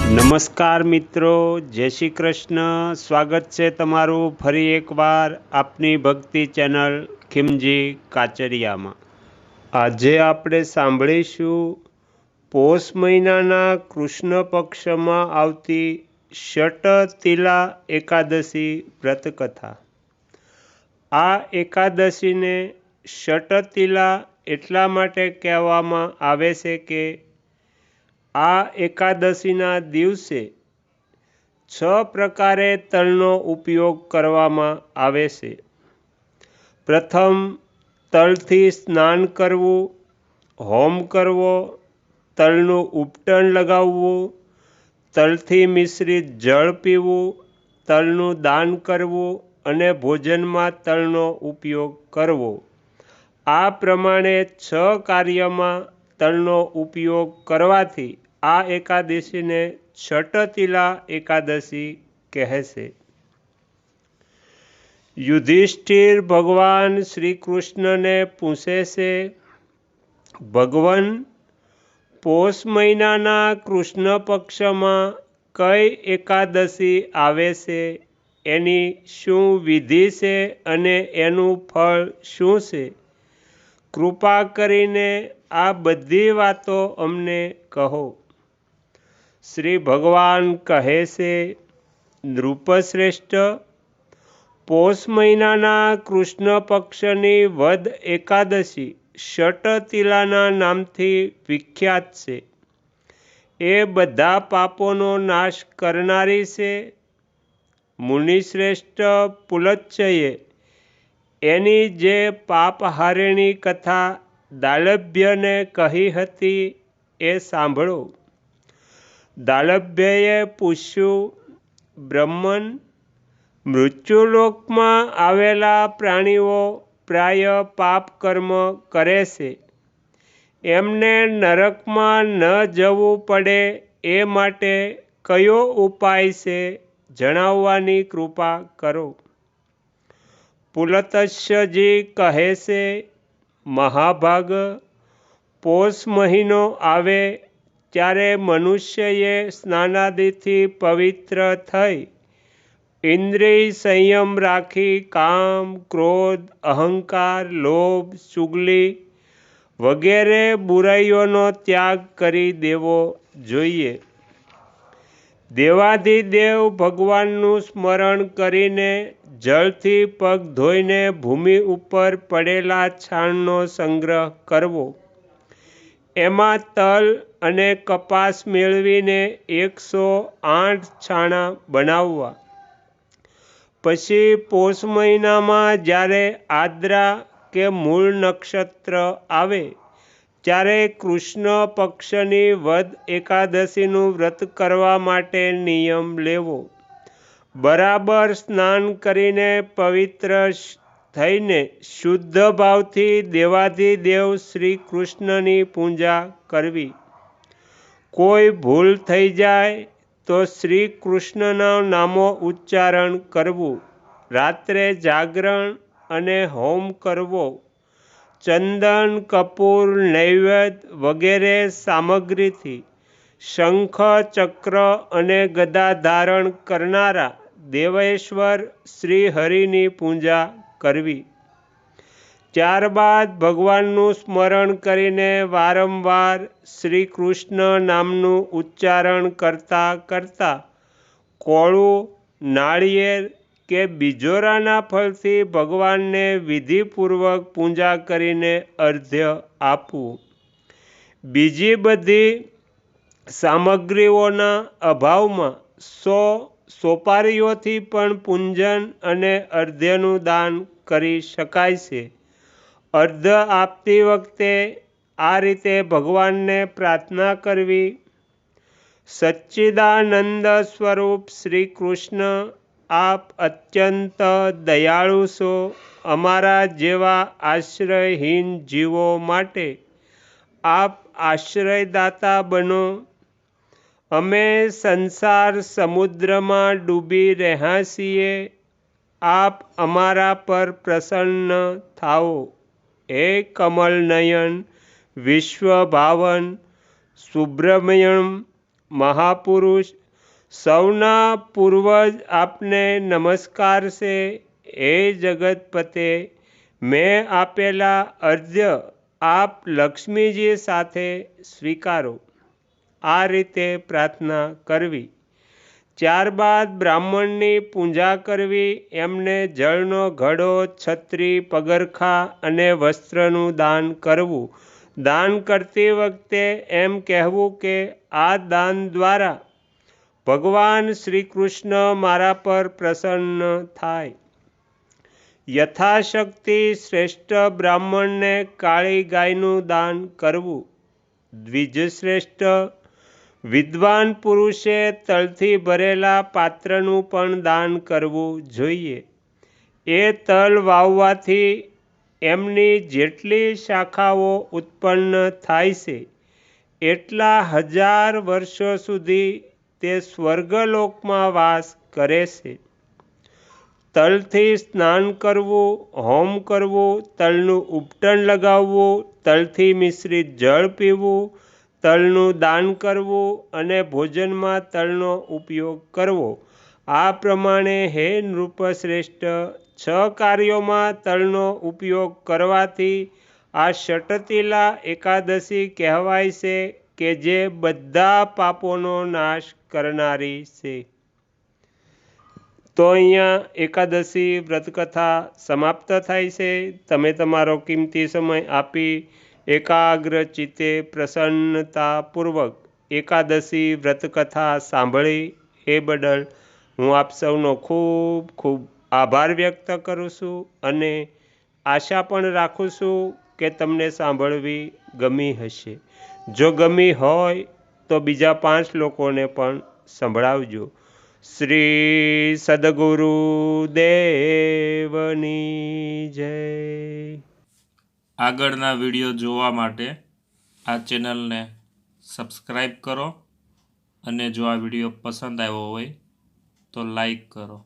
નમસ્કાર મિત્રો, જય શ્રી કૃષ્ણ. સ્વાગત છે તમારું ફરી એકવાર આપની ભક્તિ ચેનલ ખીમજી કાચરિયામાં. આજે આપણે સાંભળીશું પોષ મહિનાના કૃષ્ણ પક્ષમાં આવતી ષટતિલા એકાદશી વ્રતકથા. આ એકાદશીને ષટતિલા એટલા માટે કહેવામાં આવે છે કે આ એકાદશીના દિવસે 6 પ્રકારે તલનો ઉપયોગ કરવામાં આવે છે. પ્રથમ, તલથી સ્નાન કરવું, હોમ કરવો, તલનું ઉપટન લગાવવું, તલથી મિશ્રિત જળ પીવું, તલનું દાન કરવું અને ભોજનમાં તલનો ઉપયોગ કરવો. આ પ્રમાણે 6 કાર્યમાં તલનો ઉપયોગ કરવાથી આ એકાદશીને ષટતિલા એકાદશી કહે છે. યુધિષ્ઠિર ભગવાન શ્રી કૃષ્ણને પૂછે છે, ભગવાન, પોષ મહિનાના કૃષ્ણ પક્ષમાં કઈ એકાદશી આવે છે, એની શું વિધિ છે અને એનું ફળ શું છે? કૃપા કરીને આ બધી વાતો અમને કહો. શ્રી ભગવાન કહે છે, નૃપશ્રેષ્ઠ, પોષ મહિનાના કૃષ્ણ પક્ષની વદ એકાદશી ષટતિલાના નામથી વિખ્યાત છે. એ બધા પાપોનો નાશ કરનારી છે. મુનિશ્રેષ્ઠ પુલત્સ્યએ એની જે પાપહારિણી કથા દાલભ્યને કહી હતી એ સાંભળો. દાલભ્યએ પૂછ્યું, બ્રહ્મન, મૃત્યુલોકમાં આવેલા પ્રાણીઓ પ્રાય પાપ કર્મ કરે છે. એમને નરકમાં ન જવું પડે એ માટે કયો ઉપાય છે, જણાવવાની કૃપા કરો. પુલત્સ્યજી કહે છે, મહાભાગ, પોષ મહિનો આવે ત્યારે મનુષ્યએ સ્નાનાદિથી પવિત્ર થઈ ઇન્દ્રિય સંયમ રાખી કામ, ક્રોધ, અહંકાર, લોભ, ચુગલી વગેરે બુરાઈઓનો ત્યાગ કરી દેવો જોઈએ. દેવાધિદેવ ભગવાનનું સ્મરણ કરીને જળથી પગ ધોઈને ભૂમિ ઉપર પડેલા છાણનો સંગ્રહ કરવો. એમાં તલ અને કપાસ મેળવીને 108 છાણા બનાવવા. પછી પોષ મહિનામાં જ્યારે આદ્રા કે મૂળ નક્ષત્ર આવે ત્યારે કૃષ્ણ પક્ષની વદ એકાદશીનું વ્રત કરવા માટે નિયમ લેવો. બરાબર સ્નાન કરીને પવિત્ર થઈને શુદ્ધ ભાવથી દેવાધિદેવ શ્રી કૃષ્ણની પૂજા કરવી. કોઈ ભૂલ થઈ જાય તો શ્રી કૃષ્ણના નામો ઉચ્ચારણ કરવું. રાત્રે જાગરણ અને હોમ કરવો. ચંદન, કપૂર, નૈવેદ્ય વગેરે સામગ્રીથી શંખ, ચક્ર અને ગદા ધારણ કરનારા દેવેશ્વર શ્રી હરિની પૂજા કરવી. ત્યારબાદ ભગવાનનું સ્મરણ કરીને વારંવાર શ્રી કૃષ્ણ નામનું ઉચ્ચારણ કરતાં કરતાં કોળું, નાળિયેર કે બિજોરાના ફળથી ભગવાનને વિધિપૂર્વક પૂજા કરીને અર્ઘ્ય આપવું. બીજી બધી સામગ્રીઓના અભાવમાં 100 સોપારીઓથી પણ પૂજન અને અર્ઘ્યનું દાન કરી શકાય છે. અર્ઘ્ય આપતી વખતે આ રીતે ભગવાનને પ્રાર્થના કરવી, સચ્ચિદાનંદ સ્વરૂપ શ્રી કૃષ્ણ, આપ અત્યંત દયાળુ છો. અમારા જેવા આશ્રયહીન જીવો માટે આપ આશ્રયદાતા બનો. અમે સંસાર સમુદ્રમાં ડૂબી રહ્યા છીએ. આપ અમારા પર પ્રસન્ન થાઓ. હે કમલનયન, વિશ્વભાવન, સુબ્રમણ્યમ, મહાપુરુષ, સૌના પૂર્વજ આપને નમસ્કાર છે. હે જગતપતે, મેં આપેલા અર્ઘ્ય આપ લક્ષ્મીજી સાથે સ્વીકારો. આ રીતે પ્રાર્થના કરવી. ત્યારબાદ બ્રાહ્મણની પૂજા કરવી, એમને જળનો ઘડો, છત્રી, પગરખાં અને વસ્ત્રનું દાન કરવું. દાન કરતી વખતે એમ કહેવું કે આ દાન દ્વારા ભગવાન શ્રી કૃષ્ણ મારા પર પ્રસન્ન થાય. યથાશક્તિ શ્રેષ્ઠ બ્રાહ્મણને કાળી ગાયનું દાન કરવું. દ્વિજશ્રેષ્ઠ વિદ્વાન પુરુષે તલથી ભરેલા પાત્રનું પણ દાન કરવું જોઈએ. એ તલ વાવવાથી એમની જેટલી શાખાઓ ઉત્પન્ન થાય છે એટલા 1000 વર્ષો સુધી તે સ્વર્ગલોકમાં વાસ કરે છે. તલથી સ્નાન કરવું, હોમ કરવું, તલનું ઉપટન લગાવવું, તલથી મિશ્રિત જળ પીવું, તલનું દાન કરવું અને ભોજનમાં તલનો ઉપયોગ કરવો. આ પ્રમાણે હે નૃપશ્રેષ્ઠ, 6 કાર્યોમાં તલનો ઉપયોગ કરવાથી આ ષટતિલા એકાદશી કહેવાય છે કે જે બધા પાપોનો નાશ કરનારી છે. તો અહીંયા એકાદશી વ્રતકથા સમાપ્ત થાય છે. તમે તમારો કિંમતી સમય આપી એકાગ્ર ચિત્તે પ્રસન્નતાપૂર્વક એકાદશી વ્રતકથા સાંભળી એ બદલ હું આપ સૌનો ખૂબ ખૂબ આભાર વ્યક્ત કરું છું અને આશા પણ રાખું છું કે તમને સાંભળવી ગમી હશે. જો ગમી હોય તો બીજા 5 લોકોને પણ સંભળાવજો. શ્રી સદગુરુ દેવની જય. આગળના વિડીયો જોવા માટે આ ચેનલને સબસ્ક્રાઈબ કરો અને જો આ વિડીયો પસંદ આવ્યો હોય તો લાઈક કરો.